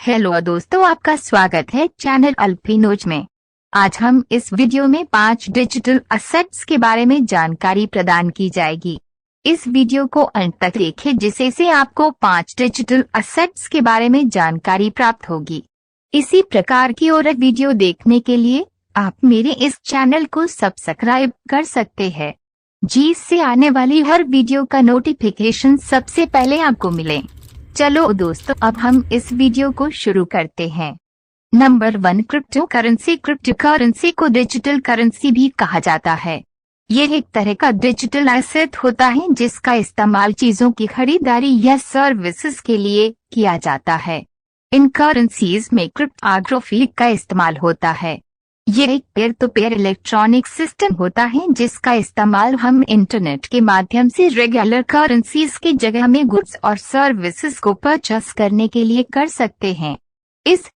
Hello दोस्तों, आपका स्वागत है चैनल अल्पिनोज में। आज हम इस वीडियो में 5 डिजिटल असेट्स के बारे में जानकारी प्रदान की जाएगी। इस वीडियो को अंत तक देखें जिससे आपको 5 डिजिटल असेट्स के बारे में जानकारी प्राप्त होगी। इसी प्रकार की और वीडियो देखने के लिए आप मेरे इस चैनल को सब्सक्राइब कर सकते हैं, जिससे आने वाली हर वीडियो का नोटिफिकेशन सबसे पहले आपको मिले। चलो दोस्तों, अब हम इस वीडियो को शुरू करते हैं। Number 1, crypto currency. Crypto currency को डिजिटल करेंसी भी कहा जाता है। यह एक तरह का डिजिटल एसेट होता है जिसका इस्तेमाल चीजों की खरीदारी या सर्विसेज के लिए किया जाता है। इन करेंसीज में क्रिप्टोग्राफी का इस्तेमाल होता है। यह एक pair to pair electronic system होता है जिसका इस्तेमाल हम इंटरनेट के माध्यम से रेगुलर करेंसीज की जगह में गुड्स और सर्विसेज को परचेस करने के लिए कर सकते हैं। इस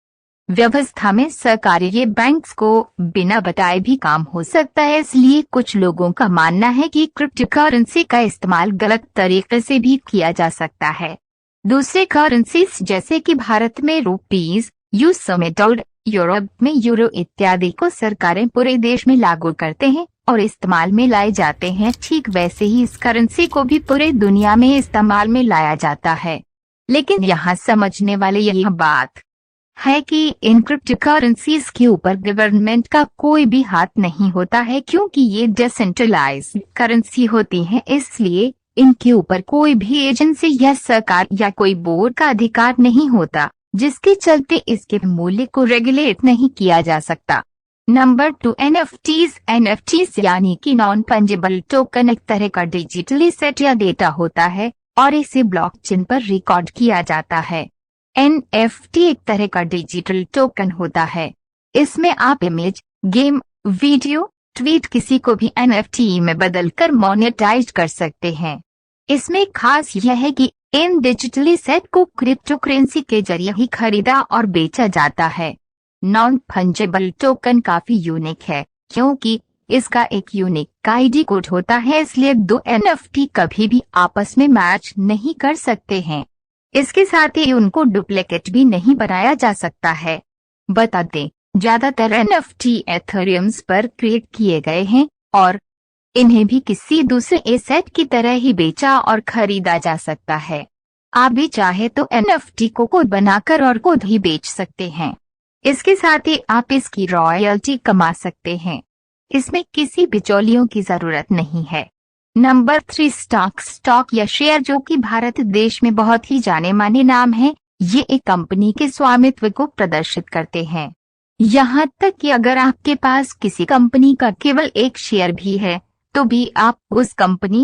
व्यवस्था में सरकारी या बैंक्स को बिना बताए भी काम हो सकता है, इसलिए कुछ लोगों का मानना है कि क्रिप्टो करेंसी का इस्तेमाल गलत तरीके से भी किया जा सकता है। दूसरे करेंसीज जैसे कि भारत में रुपीज, यूएस में डॉलर, यूरोप में यूरो इत्यादि को सरकारें पूरे देश में लागू करते हैं और इस्तेमाल में लाए जाते हैं। ठीक वैसे ही इस करेंसी को भी पूरे दुनिया में इस्तेमाल में लाया जाता है। लेकिन यहाँ समझने वाले यह बात है कि इन क्रिप्टो करेंसीज के ऊपर गवर्नमेंट का कोई भी हाथ नहीं होता है, क्योंकि ये डिसेंट्रलाइज्ड करेंसी होती है। इसलिए इनके ऊपर कोई भी एजेंसी या सरकार या कोई बोर्ड का अधिकार नहीं होता, जिसके चलते इसके मूल्य को रेगुलेट नहीं किया जा सकता। Number 2, NFTs. एनएफटीज यानी कि नॉन फंजिबल टोकन एक तरह का डिजिटल एसेट या डेटा होता है और इसे ब्लॉकचेन पर रिकॉर्ड किया जाता है। एनएफटी एक तरह का डिजिटल टोकन होता है। इसमें आप इमेज, गेम, वीडियो, ट्वीट किसी को भी एनएफटी में बदलकर मोनेटाइज कर सकते हैं। इसमें खास यह है कि इन डिजिटल एसेट को क्रिप्टो करेंसी के जरिए ही खरीदा और बेचा जाता है। नॉन फंजिबल टोकन काफी यूनिक है क्योंकि इसका एक यूनिक आईडी कोड होता है, इसलिए दो एनएफटी कभी भी आपस में मैच नहीं कर सकते हैं। इसके साथ ही उनको डुप्लीकेट भी नहीं बनाया जा सकता है। बता दें, ज्यादातर एनएफटी एथेरियम्स पर क्रिएट किए गए हैं और इन्हें भी किसी दूसरे एसेट की तरह ही बेचा और खरीदा जा सकता है। आप भी चाहे तो एनएफटी को कोड बनाकर और कोड ही बेच सकते हैं। इसके साथ ही आप इसकी रॉयल्टी कमा सकते हैं। इसमें किसी बिचौलियों की जरूरत नहीं है। Number 3, stock. स्टॉक या शेयर, जो कि भारत देश में बहुत ही जाने माने नाम है, ये एक कंपनी के स्वामित्व को प्रदर्शित करते हैं। यहाँ तक कि अगर आपके पास किसी कंपनी का केवल एक शेयर भी है तो भी आप उस कंपनी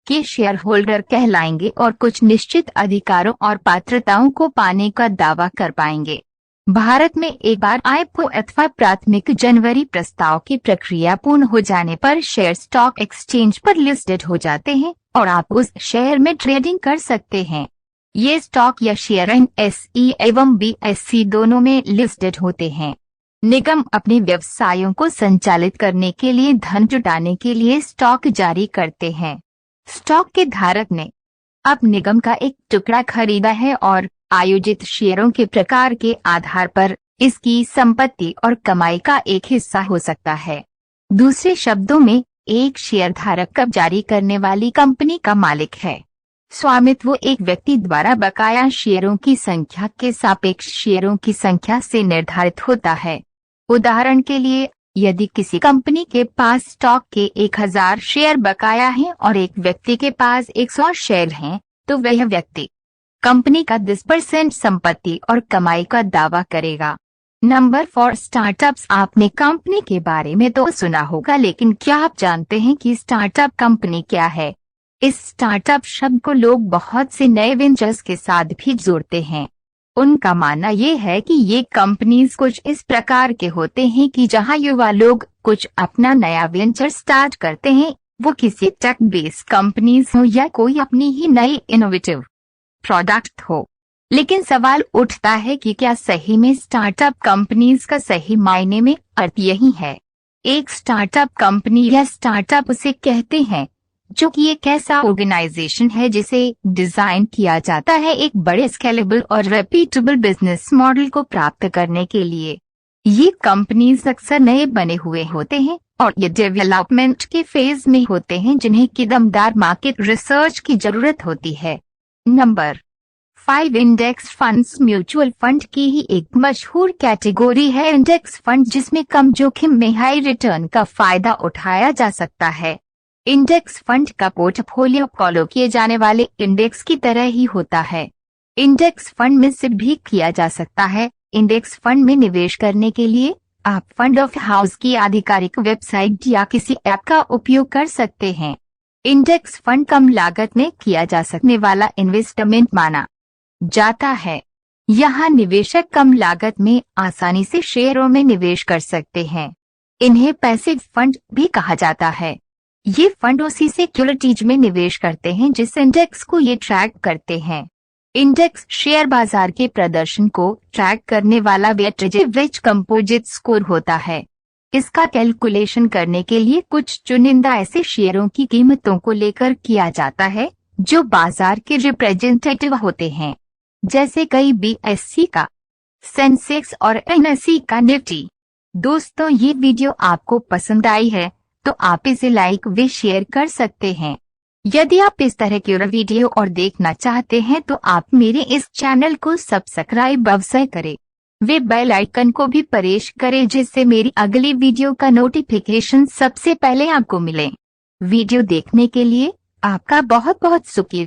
के शेयर होल्डर कहलाएंगे और कुछ निश्चित अधिकारों और पात्रताओं को पाने का दावा कर पाएंगे। भारत में एक बार आईपीओ अथवा प्राथमिक जनवरी प्रस्ताव की प्रक्रिया पूर्ण हो जाने पर शेयर स्टॉक एक्सचेंज पर लिस्टेड हो जाते हैं और आप उस शेयर में ट्रेडिंग कर सकते हैं। ये स्टॉक या शेयर एनएसई एवं बीएसई दोनों में लिस्टेड होते हैं। निगम अपने व्यवसायों को संचालित करने के लिए धन जुटाने के लिए स्टॉक जारी करते हैं। स्टॉक के धारक ने अब निगम का एक टुकड़ा खरीदा है और आयोजित शेयरों के प्रकार के आधार पर इसकी संपत्ति और कमाई का एक हिस्सा हो सकता है। दूसरे शब्दों में, एक शेयर धारक अब जारी करने वाली कंपनी का मालिक है। स्वामित्व एक व्यक्ति द्वारा बकाया शेयरों की संख्या के सापेक्ष शेयरों की संख्या से निर्धारित होता है। उदाहरण के लिए, यदि किसी कंपनी के पास स्टॉक के 1000 शेयर बकाया हैं और एक व्यक्ति के पास 100 शेयर हैं, तो वह व्यक्ति कंपनी का 10% संपत्ति और कमाई का दावा करेगा। Number 4, startups. आपने कंपनी के बारे में तो सुना होगा, लेकिन क्या आप जानते हैं कि स्टार्टअप कंपनी क्या है? इस स्टार्टअप शब्द को लोग बहुत से नए वेंचर्स के साथ भी जोड़ते हैं। उनका मानना ये है कि ये कंपनीज कुछ इस प्रकार के होते हैं कि जहां युवा लोग कुछ अपना नया वेंचर स्टार्ट करते हैं, वो किसी टेक बेस्ड कंपनीज हो या कोई अपनी ही नई इनोवेटिव प्रोडक्ट हो। लेकिन सवाल उठता है कि क्या सही में स्टार्टअप कंपनीज का सही मायने में अर्थ यही है? एक स्टार्टअप कंपनी या स्टार्टअप उसे कहते हैं जो कि एक ऐसा ऑर्गेनाइजेशन है जिसे डिजाइन किया जाता है एक बड़े स्केलेबल और रेपीटेबल बिजनेस मॉडल को प्राप्त करने के लिए। ये कंपनीज अक्सर नए बने हुए होते हैं और ये डेवलपमेंट के फेज में होते हैं जिन्हें की दमदार मार्केट रिसर्च की जरूरत होती है। Number 5 index funds mutual fund की ही एक मशहूर कैटेगरी है इंडेक्स फंड, जिसमें कम जोखिम में हाई रिटर्न का फायदा उठाया जा सकता है। इंडेक्स फंड का पोर्टफोलियो फॉलो किए जाने वाले इंडेक्स की तरह ही होता है। इंडेक्स फंड में से भी किया जा सकता है। इंडेक्स फंड में निवेश करने के लिए आप फंड ऑफ हाउस की आधिकारिक वेबसाइट या किसी ऐप का उपयोग कर सकते हैं। इंडेक्स फंड कम लागत में किया जा सकने वाला इन्वेस्टमेंट माना जाता है। यहाँ निवेशक कम लागत में आसानी से शेयरों में निवेश कर सकते हैं। इन्हें पैसिव फंड भी कहा जाता है। ये फंड उसी सिक्योरिटीज में निवेश करते हैं जिस इंडेक्स को ये ट्रैक करते हैं। इंडेक्स शेयर बाजार के प्रदर्शन को ट्रैक करने वाला वेटेज एवरेज कंपोजिट स्कोर होता है। इसका कैलकुलेशन करने के लिए कुछ चुनिंदा ऐसे शेयरों की कीमतों को लेकर किया जाता है जो बाजार के रिप्रेजेंटेटिव होते हैं, जैसे कई BSE का, सेंसेक्स और NSE का निफ्टी। दोस्तों, ये वीडियो आपको पसंद आई है तो आप इसे लाइक व शेयर कर सकते हैं। यदि आप इस तरह की वीडियो और देखना चाहते हैं तो आप मेरे इस चैनल को सब्सक्राइब अवश्य करें। वे बेल आइकन को भी प्रेस करें जिससे मेरी अगली वीडियो का नोटिफिकेशन सबसे पहले आपको मिले। वीडियो देखने के लिए आपका बहुत बहुत शुक्रिया।